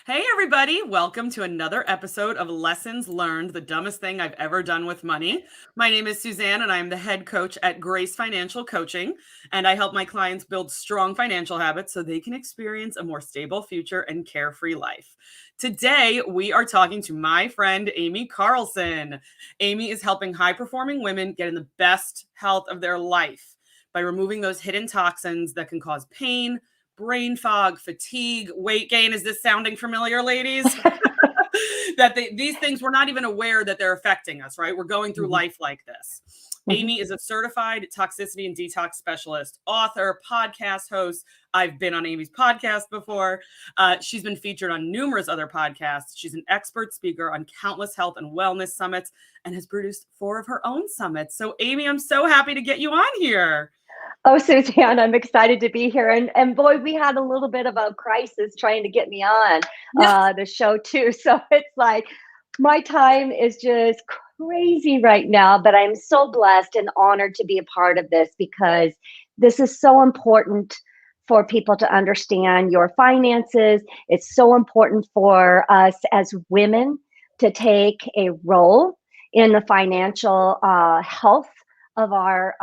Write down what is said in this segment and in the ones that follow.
Hey, everybody. Welcome to another episode of Lessons Learned, the dumbest thing I've ever done with money. My name is Suzanne, and I'm the head coach at Grace Financial Coaching. And I help my clients build strong financial habits so they can experience a more stable future and carefree life. Today, we are talking to my friend, Aimee Carlson. Aimee is helping high performing women get in the best health of their life by removing those hidden toxins that can cause pain, brain fog, fatigue, weight gain. Is this sounding familiar, ladies? These things we're not even aware that they're affecting us, right? We're going through life like this. Aimee is a certified toxicity and detox specialist, author, podcast host. I've been on Aimee's podcast before. She's been featured on numerous other podcasts. She's an expert speaker on countless health and wellness summits and has produced 4 of her own summits. So Aimee, I'm so happy to get you on here. Oh, Suzanne, I'm excited to be here. And boy, we had a little bit of a crisis trying to get me on the show too. So it's like my time is just crazy right now, but I'm so blessed and honored to be a part of this because this is so important for people to understand your finances. It's so important for us as women to take a role in the financial health of our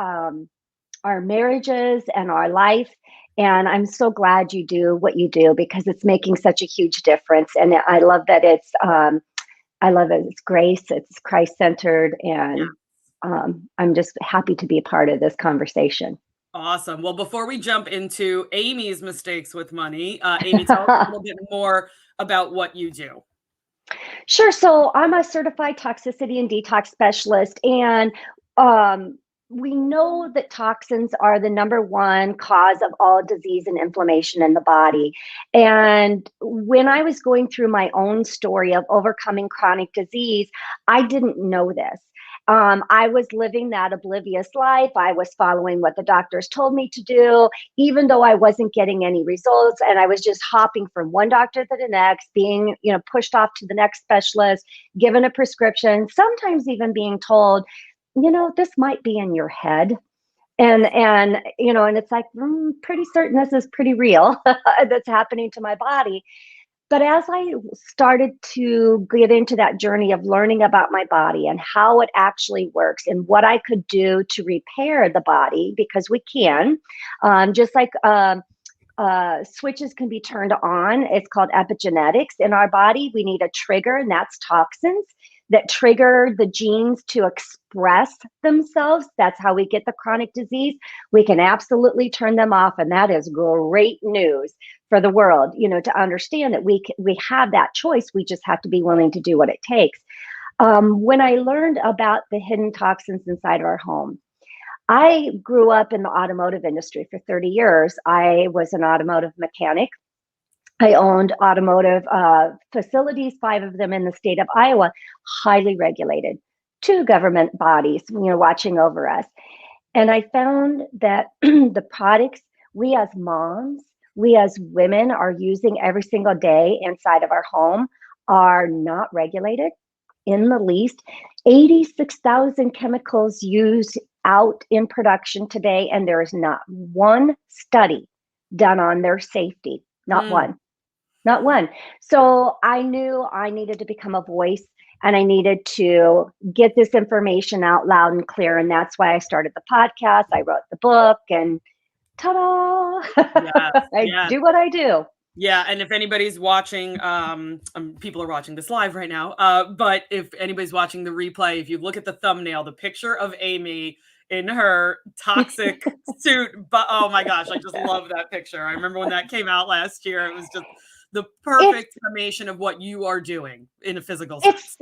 marriages and our life. And I'm so glad you do what you do because it's making such a huge difference. And I love that I love it. It's grace, it's Christ centered. And I'm just happy to be a part of this conversation. Awesome. Well, before we jump into Aimee's mistakes with money, Aimee, tell us a little bit more about what you do. Sure. So I'm a certified toxicity and detox specialist. And we know that toxins are the number one cause of all disease and inflammation in the body. And when I was going through my own story of overcoming chronic disease, I didn't know this. I was living that oblivious life. I was following what the doctors told me to do, even though I wasn't getting any results. And I was just hopping from one doctor to the next, being, pushed off to the next specialist, given a prescription, sometimes even being told, this might be in your head. And it's like, pretty certain this is pretty real that's happening to my body. But as I started to get into that journey of learning about my body and how it actually works and what I could do to repair the body, because we can, just like switches can be turned on. It's called epigenetics in our body. We need a trigger, and that's toxins that trigger the genes to express themselves. That's how we get the chronic disease. We can absolutely turn them off, and that is great news for the world, to understand that we have that choice. We just have to be willing to do what it takes. When I learned about the hidden toxins inside of our home, I grew up in the automotive industry for 30 years. I was an automotive mechanic. I owned automotive facilities, 5 of them in the state of Iowa, highly regulated, 2 government bodies, watching over us. And I found that the products we as moms, we as women are using every single day inside of our home are not regulated in the least. 86,000 chemicals used out in production today, and there is not one study done on their safety. Not one. Not one. So I knew I needed to become a voice and I needed to get this information out loud and clear. And that's why I started the podcast. I wrote the book and ta-da, I do what I do. Yeah. And if anybody's watching, people are watching this live right now. But if anybody's watching the replay, if you look at the thumbnail, the picture of Aimee in her toxic suit, but oh my gosh, I just love that picture. I remember when that came out last year. It was just the perfect summation of what you are doing in a physical sense.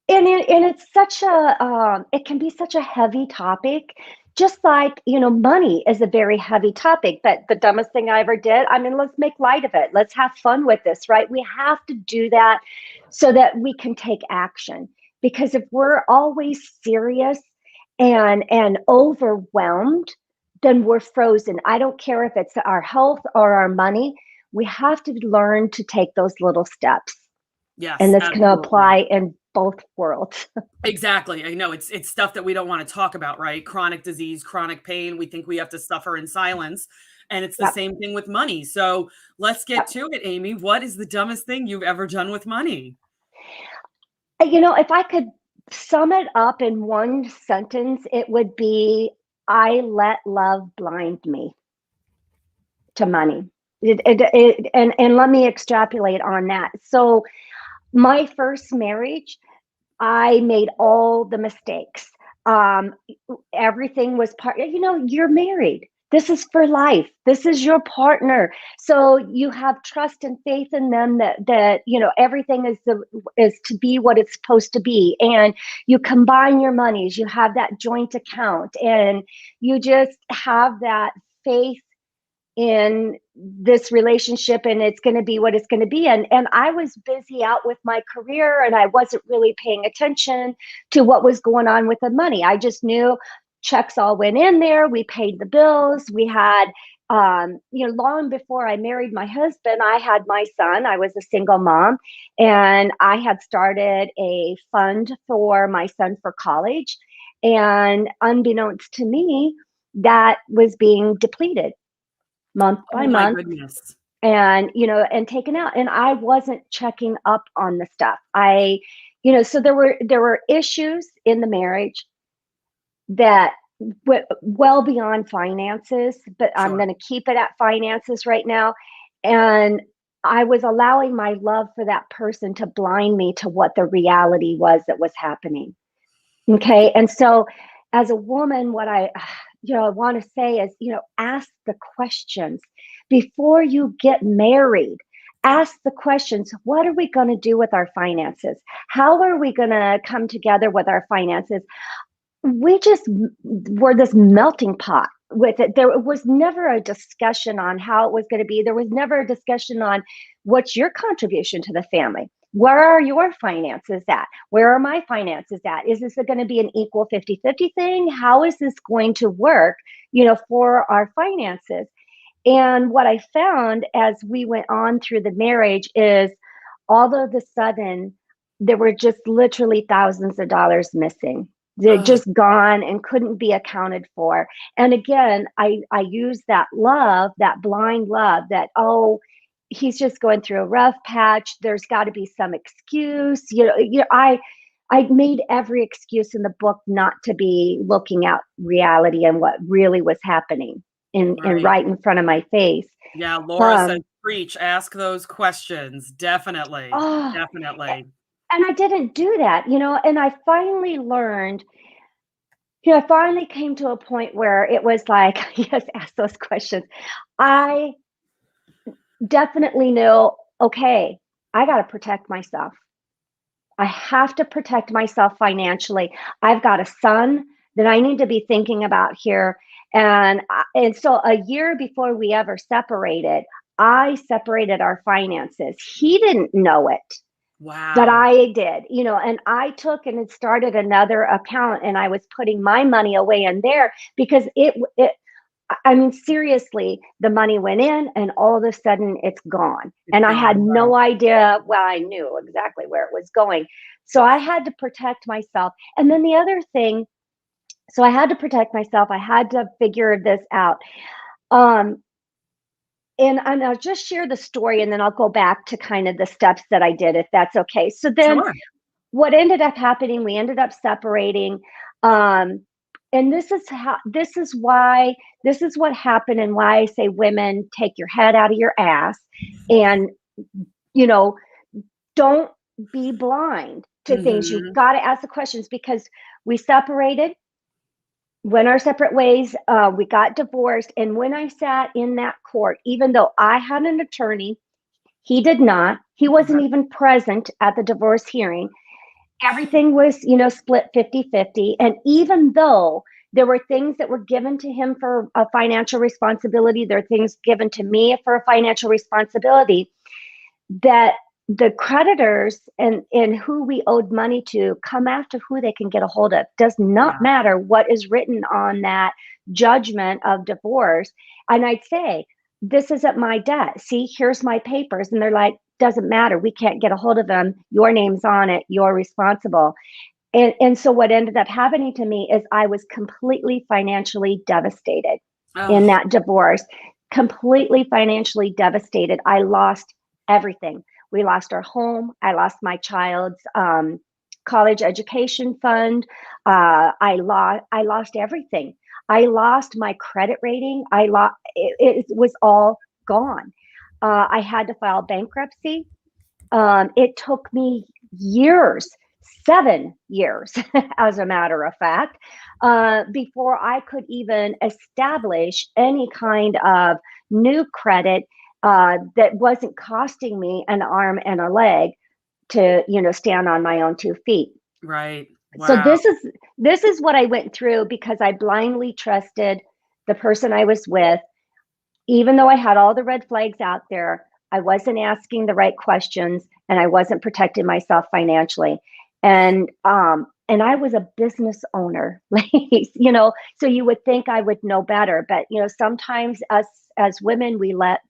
It's such it can be such a heavy topic, just like, money is a very heavy topic, but the dumbest thing I ever did, let's make light of it. Let's have fun with this, right? We have to do that so that we can take action, because if we're always serious and overwhelmed, then we're frozen. I don't care if it's our health or our money. We have to learn to take those little steps. Yes, and that's going to apply in both worlds. Exactly. I know it's stuff that we don't want to talk about, right? Chronic disease, chronic pain. We think we have to suffer in silence. And it's the Yep. same thing with money. So let's get Yep. to it, Aimee. What is the dumbest thing you've ever done with money? If I could sum it up in one sentence, it would be I let love blind me to money. And let me extrapolate on that. So, my first marriage, I made all the mistakes. Um, Everything was you're married. This is for life. This is your partner. So you have trust and faith in them that everything is to be what it's supposed to be. And you combine your monies, you have that joint account, and you just have that faith in this relationship, and it's going to be what it's going to be. And I was busy out with my career, and I wasn't really paying attention to what was going on with the money. I just knew checks all went in there, we paid the bills, we had long before I married my husband, I had my son. I was a single mom, and I had started a fund for my son for college, and unbeknownst to me, that was being depleted month by Oh my month, goodness. and taken out, and I wasn't checking up on the stuff. So there were issues in the marriage that went well beyond finances, but I'm Sure. going to keep it at finances right now. And I was allowing my love for that person to blind me to what the reality was that was happening. Okay. And so as a woman, what I want to say is, ask the questions before you get married. Ask the questions. What are we going to do with our finances? How are we going to come together with our finances? We just were this melting pot with it. There was never a discussion on how it was going to be. There was never a discussion on what's your contribution to the family. Where are your finances at? Where are my finances at? Is this going to be an equal 50-50 thing? How is this going to work, for our finances? And what I found as we went on through the marriage is all of a sudden, there were just literally thousands of dollars missing. They're Ugh. just gone and couldn't be accounted for. And again, I use that love, that blind love, that, oh, he's just going through a rough patch. There's got to be some excuse. I made every excuse in the book not to be looking at reality and what really was happening in Right. right in front of my face. Yeah, Laura says, Um, preach, ask those questions. Definitely. oh, Definitely. and I didn't do that, and I finally learned, I finally came to a point where it was like, yes, ask those questions. I definitely knew, okay, I got to protect myself. I have to protect myself financially. I've got a son that I need to be thinking about here. And so a year before we ever separated, I separated our finances. He didn't know it, but Wow. I did, and I took and had started another account, and I was putting my money away in there because I mean, seriously, the money went in and all of a sudden it's gone. It's And I had gone. Right. no idea. Well, I knew exactly where it was going. So I had to protect myself. And then the other thing, so I had to protect myself. I had to figure this out. Um, and I'll just share the story, and then I'll go back to kind of the steps that I did, if that's okay. So then Sure. what ended up happening, we ended up separating. Um, and this is what happened, and why I say, women, take your head out of your ass, and, you know, don't be blind to things. You've Mhm. got to ask the questions, because we separated, went our separate ways. We got divorced. And when I sat in that court, even though I had an attorney, he did not. He Okay. wasn't even present at the divorce hearing. Everything was, split 50-50. And even though there were things that were given to him for a financial responsibility, there are things given to me for a financial responsibility, that the creditors and who we owed money to come after who they can get a hold of. Does not Yeah. matter what is written on that judgment of divorce. And I'd say, this isn't my debt. See, here's my papers. And they're like, doesn't matter. We can't get a hold of them. Your name's on it. You're responsible. And so what ended up happening to me is I was completely financially devastated in Oh, that divorce. completely financially devastated. I lost everything. We lost our home. I lost my child's college education fund. I lost everything. I lost my credit rating. It was all gone. I had to file bankruptcy. It took me years, 7 years, as a matter of fact, before I could even establish any kind of new credit that wasn't costing me an arm and a leg to, stand on my own 2 feet. Right. So Wow. this is what I went through because I blindly trusted the person I was with, even though I had all the red flags out there. I wasn't asking the right questions and I wasn't protecting myself financially. And I was a business owner, so you would think I would know better, but sometimes us as women, we let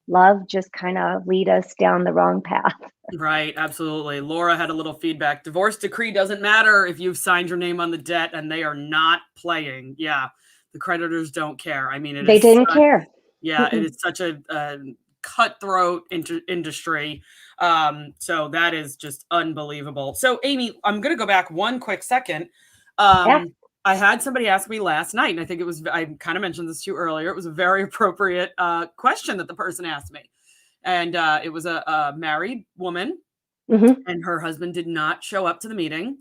love just kind of lead us down the wrong path. Right. Absolutely. Laura had a little feedback. Divorce decree doesn't matter if you've signed your name on the debt and they are not playing. Yeah. The creditors don't care. I mean, They didn't care. yeah, it is such a cutthroat industry. So that is just unbelievable. So Aimee, I'm going to go back one quick second. Yeah. I had somebody ask me last night, and I think I kind of mentioned this to you earlier. It was a very appropriate question that the person asked me. And it was a married woman, and her husband did not show up to the meeting.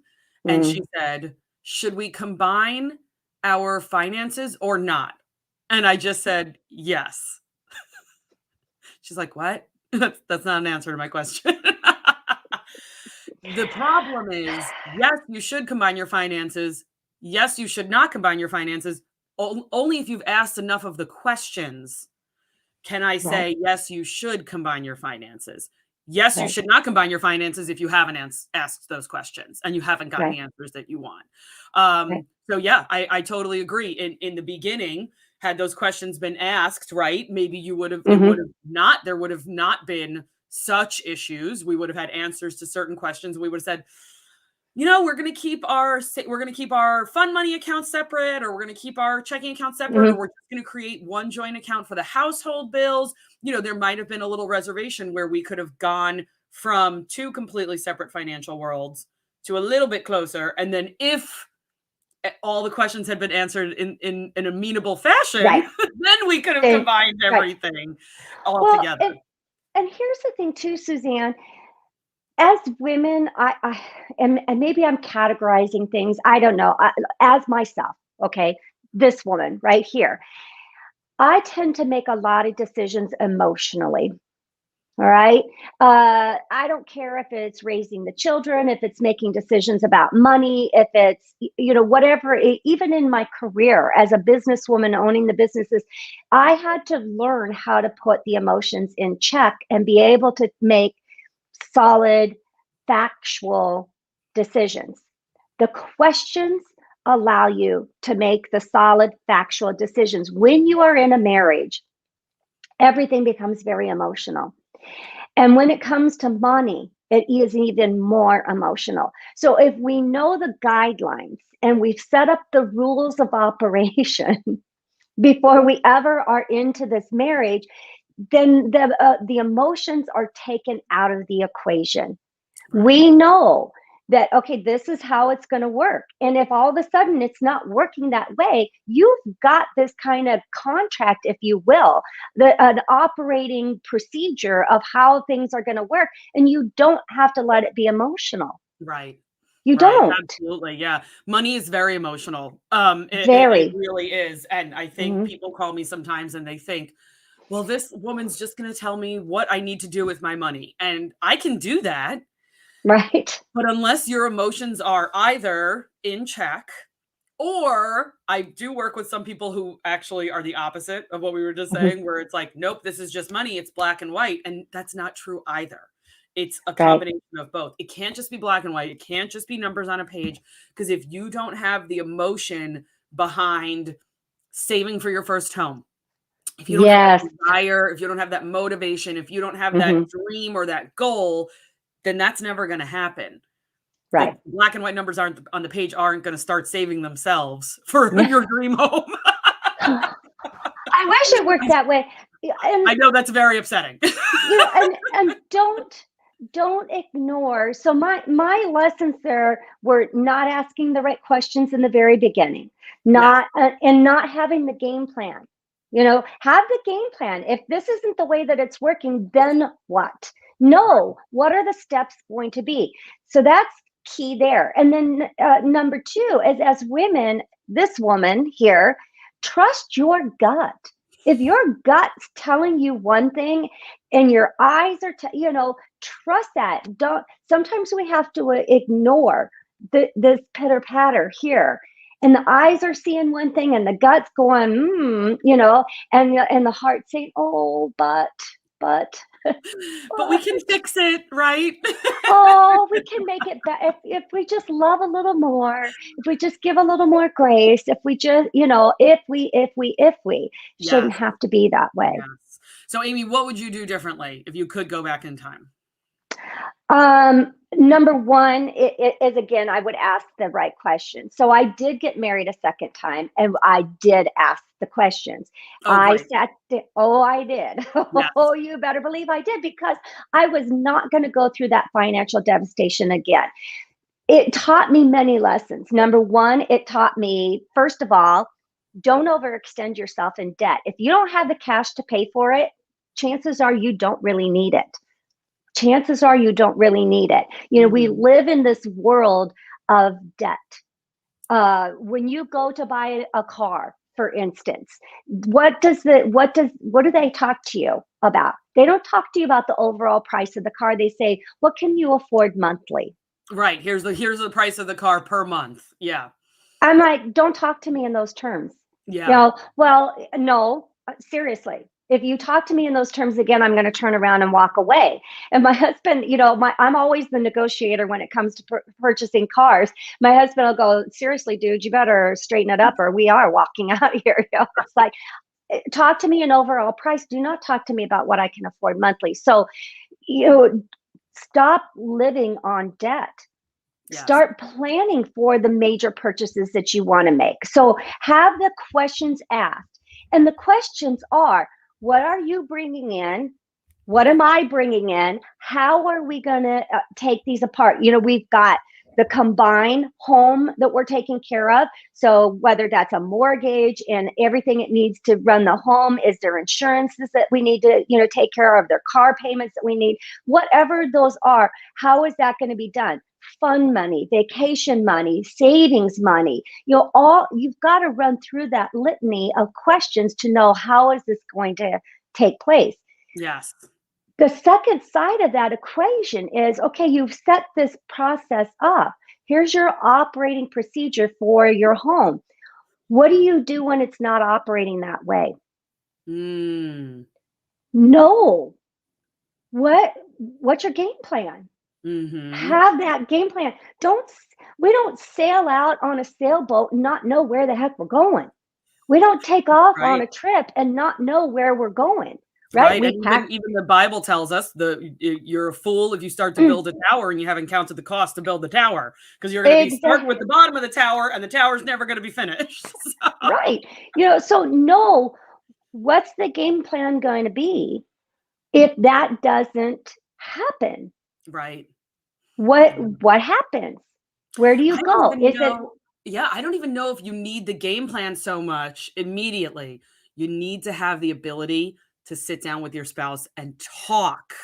And she said, should we combine our finances or not? And I just said, yes. She's like, what? That's not an answer to my question. The problem is, yes, you should combine your finances. Yes, you should not combine your finances. Only if you've asked enough of the questions can I say, Right. yes, you should combine your finances. Yes, you Right. should not combine your finances if you haven't asked those questions and you haven't gotten Right. the answers that you want. Right. So yeah, I totally agree. In the beginning, had those questions been asked, right? Maybe you would have, there would have not been such issues. We would have had answers to certain questions. We would have said, we're going to keep our fund money account separate, or we're going to keep our checking account separate, or we're just going to create one joint account for the household bills. There might have been a little reservation where we could have gone from two completely separate financial worlds to a little bit closer. And then if all the questions had been answered in an amenable fashion, Right. then we could have They- combined right. everything all Well, together. and here's the thing too, Suzanne. As women, and maybe I'm categorizing things. I don't know. As myself, okay, this woman right here, I tend to make a lot of decisions emotionally. All right. I don't care if it's raising the children, if it's making decisions about money, if it's, whatever, even in my career as a businesswoman owning the businesses, I had to learn how to put the emotions in check and be able to make solid, factual decisions. The questions allow you to make the solid, factual decisions. When you are in a marriage, everything becomes very emotional. And when it comes to money, it is even more emotional. So if we know the guidelines and we've set up the rules of operation before we ever are into this marriage, then the emotions are taken out of the equation. Right. We know that, okay, this is how it's going to work. And if all of a sudden it's not working that way, you've got this kind of contract, if you will, an operating procedure of how things are going to work. And you don't have to let it be emotional. Right. You Right. don't. Absolutely. Yeah. Money is very emotional. It Very. really is. And I think Mhm. people call me sometimes and they think, well, this woman's just going to tell me what I need to do with my money. And I can do that. Right. But unless your emotions are either in check, or I do work with some people who actually are the opposite of what we were just Mhm. saying, where it's like, nope, this is just money. It's black and white. And that's not true either. It's a Right. combination of both. It can't just be black and white. It can't just be numbers on a page. Because if you don't have the emotion behind saving for your first home, if you don't have Yes. that desire, if you don't have that motivation, if you don't have that Mhm. dream or that goal, then that's never going to happen. Right. The black and white numbers aren't on the page aren't going to start saving themselves for your dream home. I I wish it worked that way. And I know that's very upsetting. and don't ignore. So my lessons there were not asking the right questions in the very beginning, Yes. not and not having the game plan. Have the game plan. If this isn't the way that it's working, then what? No, what are the steps going to be? So that's key there. And then number two is, as women, this woman here, trust your gut. If your gut's telling you one thing and your eyes are, trust that. Don't. Sometimes we have to ignore this pitter patter here, and the eyes are seeing one thing, and the gut's going, and the heart saying, oh, but. But we can fix it, right? Oh, we can make it better if we just love a little more, if we just give a little more grace, if we just, if we shouldn't Yes. have to be that way. Yes. So, Aimee, what would you do differently if you could go back in time? Number one is, again, I would ask the right questions. So I did get married a second time, and I did ask the questions. I Great. I did. Yes. Oh, you better believe I did, because I was not going to go through that financial devastation again. It taught me many lessons. Number one, it taught me, first of all, don't overextend yourself in debt. If you don't have the cash to pay for it, chances are you don't really need it. Chances are you don't really need it. We live in this world of debt. When you go to buy a car, for instance, what do they talk to you about? They don't talk to you about the overall price of the car. They say, what can you afford monthly? Right. Here's the price of the car per month. Yeah. I'm like, don't talk to me in those terms. Yeah. Well, no, seriously. If you talk to me in those terms again, I'm going to turn around and walk away. And my husband, I'm always the negotiator when it comes to purchasing cars. My husband will go, seriously, dude, you better straighten it up, or we are walking out here. It's like, talk to me in overall price. Do not talk to me about what I can afford monthly. So, stop living on debt. Yes. Start planning for the major purchases that you want to make. So have the questions asked. And the questions are, what are you bringing in? What am I bringing in? How are we going to take these apart? We've got the combined home that we're taking care of. So whether that's a mortgage and everything it needs to run the home, is there insurances that we need to, take care of, their car payments that we need, whatever those are, how is that going to be done? Fund money, vacation money, savings money, you've got to run through that litany of questions to know, how is this going to take place? Yes. The second side of that equation is, okay, you've set this process up. Here's your operating procedure for your home. What do you do when it's not operating that way? No. What's your game plan? Have that game plan. We don't sail out on a sailboat and not know where the heck we're going. We don't take off on a trip and not know where we're going. Right. And even the Bible tells us you're a fool if you start to build a tower and you haven't counted the cost to build the tower, because you're going to be starting with the bottom of the tower and the tower's never going to be finished. So. Right. So know what's the game plan going to be if that doesn't happen. Right. What happens? Where do you go? I don't even know if you need the game plan so much immediately. You need to have the ability to sit down with your spouse and talk.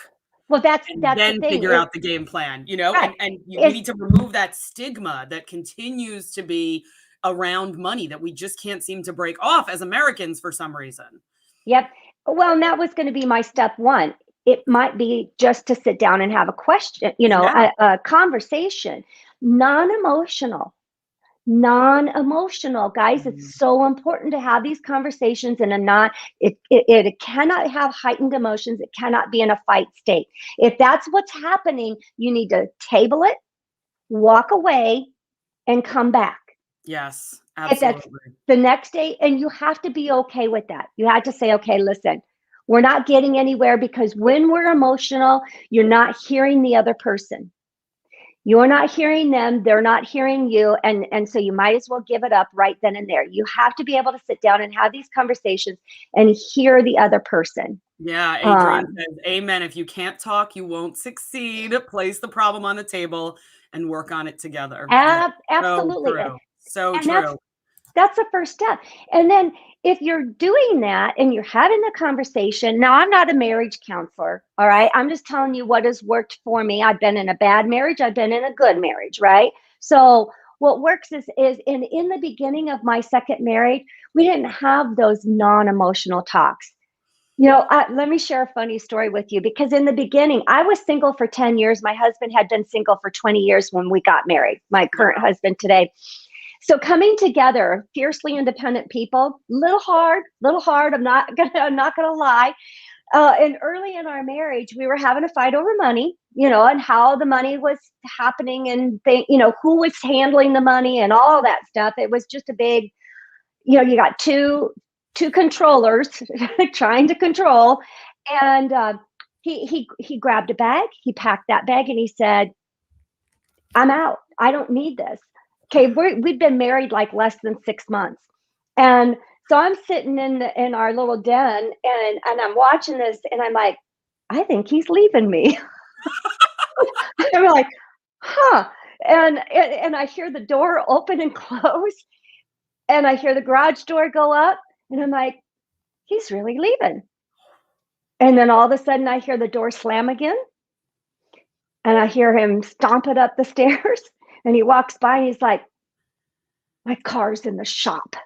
Well, that's then the thing. Figure out the game plan, right. and you need to remove that stigma that continues to be around money that we just can't seem to break off as Americans for some reason. Yep. Well, and that was going to be my step one. It might be just to sit down and have a question, a conversation, non-emotional, guys. It's so important to have these conversations and it cannot have heightened emotions. It cannot be in a fight state. If that's what's happening, you need to table it, walk away, and come back. Yes, absolutely. If that's the next day, and you have to be okay with that. You have to say, okay, listen, we're not getting anywhere, because when we're emotional, you're not hearing the other person. You're not hearing them, they're not hearing you, and so you might as well give it up right then and there. You have to be able to sit down and have these conversations and hear the other person. Yeah, Adrian says, amen. If you can't talk, you won't succeed. Place the problem on the table and work on it together. So Absolutely. true. So And true. that's the first step. And then if you're doing that and you're having the conversation, now I'm not a marriage counselor, all right? I'm just telling you what has worked for me. I've been in a bad marriage, I've been in a good marriage, right? So what works is in the beginning of my second marriage, we didn't have those non-emotional talks. Let me share a funny story with you, because in the beginning, I was single for 10 years. My husband had been single for 20 years when we got married, my current husband today. So coming together, fiercely independent people, little hard. I'm not gonna lie. And early in our marriage, we were having a fight over money, and how the money was happening, and who was handling the money and all that stuff. It was just a big, you got two controllers trying to control. And he grabbed a bag, he packed that bag, and he said, "I'm out. I don't need this." Okay, we've been married like less than 6 months, and so I'm sitting in our little den, and I'm watching this, and I'm like, I think he's leaving me. I'm like, huh. And I hear the door open and close, and I hear the garage door go up, and I'm like, he's really leaving. And then all of a sudden, I hear the door slam again, and I hear him stomp it up the stairs, and he walks by, and he's like, my car's in the shop.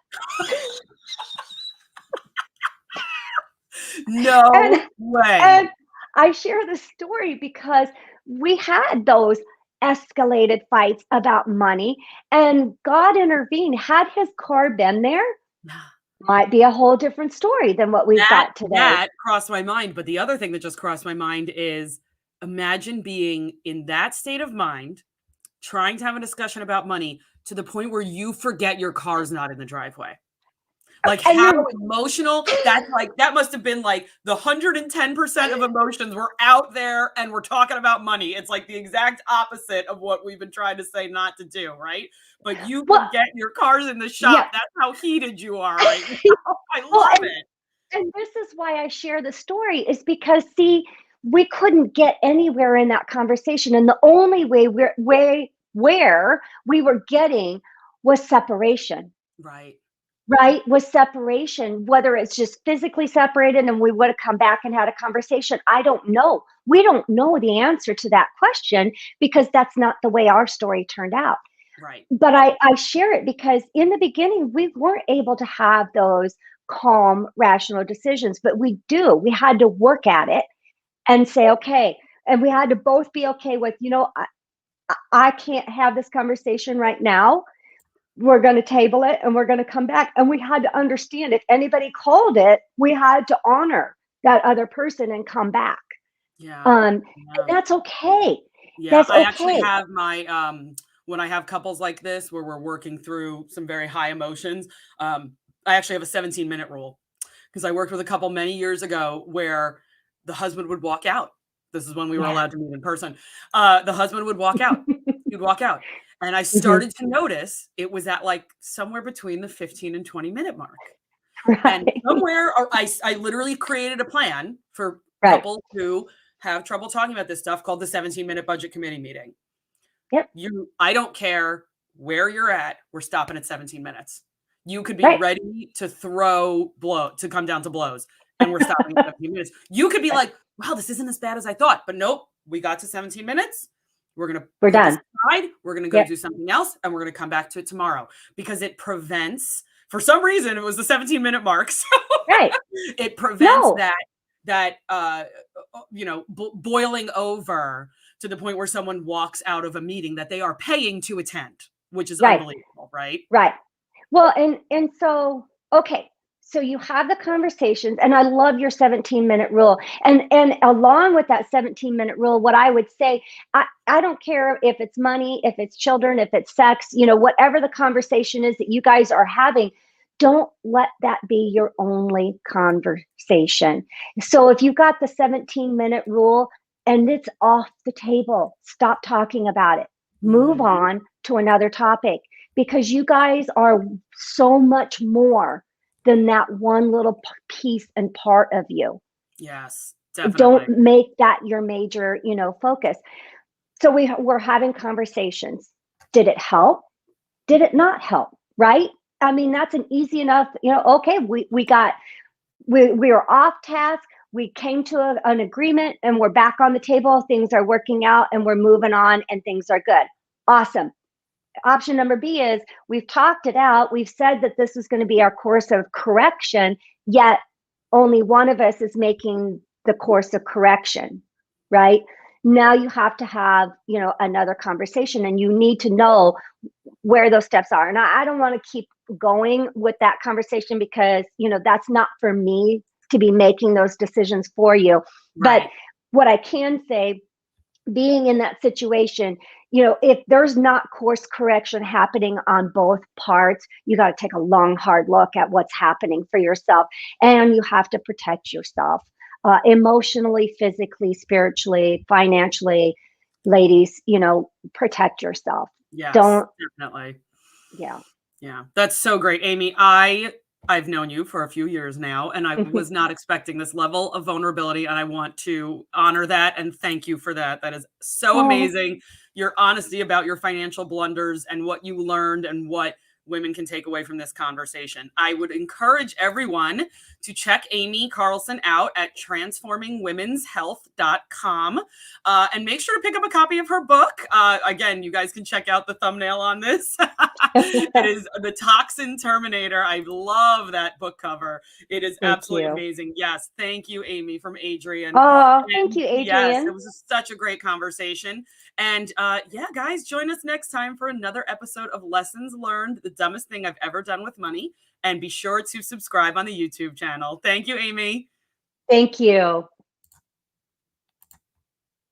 No way. And I share this story because we had those escalated fights about money, and God intervened. Had his car been there, might be a whole different story than what we've got today. That crossed my mind. But the other thing that just crossed my mind is, imagine being in that state of mind, trying to have a discussion about money to the point where you forget your car's not in the driveway. Like, how emotional that must have been. Like, the 110% of emotions were out there, and we're talking about money. It's like the exact opposite of what we've been trying to say not to do, right? But you forget your car's in the shop. Yeah. That's how heated you are right now. I love it. And this is why I share the story, is because, see, we couldn't get anywhere in that conversation, and the only way where we were getting was separation. Right, was separation, whether it's just physically separated and we would have come back and had a conversation. I don't know. We don't know the answer to that question, because that's not the way our story turned out. Right. But I share it because in the beginning, we weren't able to have those calm, rational decisions, but we had to work at it and say, okay. And we had to both be okay with, I can't have this conversation right now. We're going to table it and we're going to come back. And we had to understand, if anybody called it, we had to honor that other person and come back. Yeah. And that's okay. Yeah. That's okay. I actually have my, when I have couples like this, where we're working through some very high emotions, I actually have a 17-minute rule, because I worked with a couple many years ago where the husband would walk out. This is when we were allowed to meet in person. The husband would walk out. He'd walk out. And I started to notice it was at like somewhere between the 15 and 20-minute mark. Right. And somewhere, I literally created a plan for couples who have trouble talking about this stuff, called the 17-minute budget committee meeting. Yep. I don't care where you're at. We're stopping at 17 minutes. You could be ready to to come down to blows, and we're stopping at 17 minutes. You could be like, wow, this isn't as bad as I thought. But nope, we got to 17 minutes. We're done. We're going to go do something else, and we're going to come back to it tomorrow, because it prevents, for some reason, it was the 17-minute mark. So it prevents that boiling over to the point where someone walks out of a meeting that they are paying to attend, which is unbelievable, right? Right. Well, and so, okay. So you have the conversations, and I love your 17-minute rule. And along with that 17-minute rule, what I would say, I don't care if it's money, if it's children, if it's sex, whatever the conversation is that you guys are having, don't let that be your only conversation. So if you got the 17-minute rule and it's off the table, stop talking about it. move Mhm. on to another topic, because you guys are so much more than that one little piece and part of you. Yes, Don't definitely. make that your major, focus. So we're having conversations. Did it help? Did it not help? Right? I mean, that's an easy enough, okay, we were off task. We came to an agreement and we're back on the table. Things are working out and we're moving on and things are good. Awesome. Option number B is we've talked it out. We've said that this is going to be our course of correction, yet only one of us is making the course of correction, right? Now you have to have, another conversation, and you need to know where those steps are. And I don't want to keep going with that conversation because, that's not for me to be making those decisions for you. But Right. what I can say, being in that situation, if there's not course correction happening on both parts, you got to take a long, hard look at what's happening for yourself. And you have to protect yourself emotionally, physically, spiritually, financially. Ladies, protect yourself. Yes, Don't, definitely. yeah. Yeah, that's so great, Aimee. I've known you for a few years now, and I was not expecting this level of vulnerability, and I want to honor that and thank you for that. That is so Oh, amazing. Your honesty about your financial blunders and what you learned and what women can take away from this conversation. I would encourage everyone to check Aimee Carlson out at transformingwomenshealth.com and make sure to pick up a copy of her book. Again, you guys can check out the thumbnail on this. It is The Toxin Terminator. I love that book cover. It is thank absolutely you. amazing. Yes, thank you, Aimee, from Adrian. Oh, thank And you, yes, it Adrian. was such a great conversation. And yeah, guys, join us next time for another episode of Lessons Learned, the dumbest thing I've ever done with money. And be sure to subscribe on the YouTube channel. Thank you, Aimee. Thank you.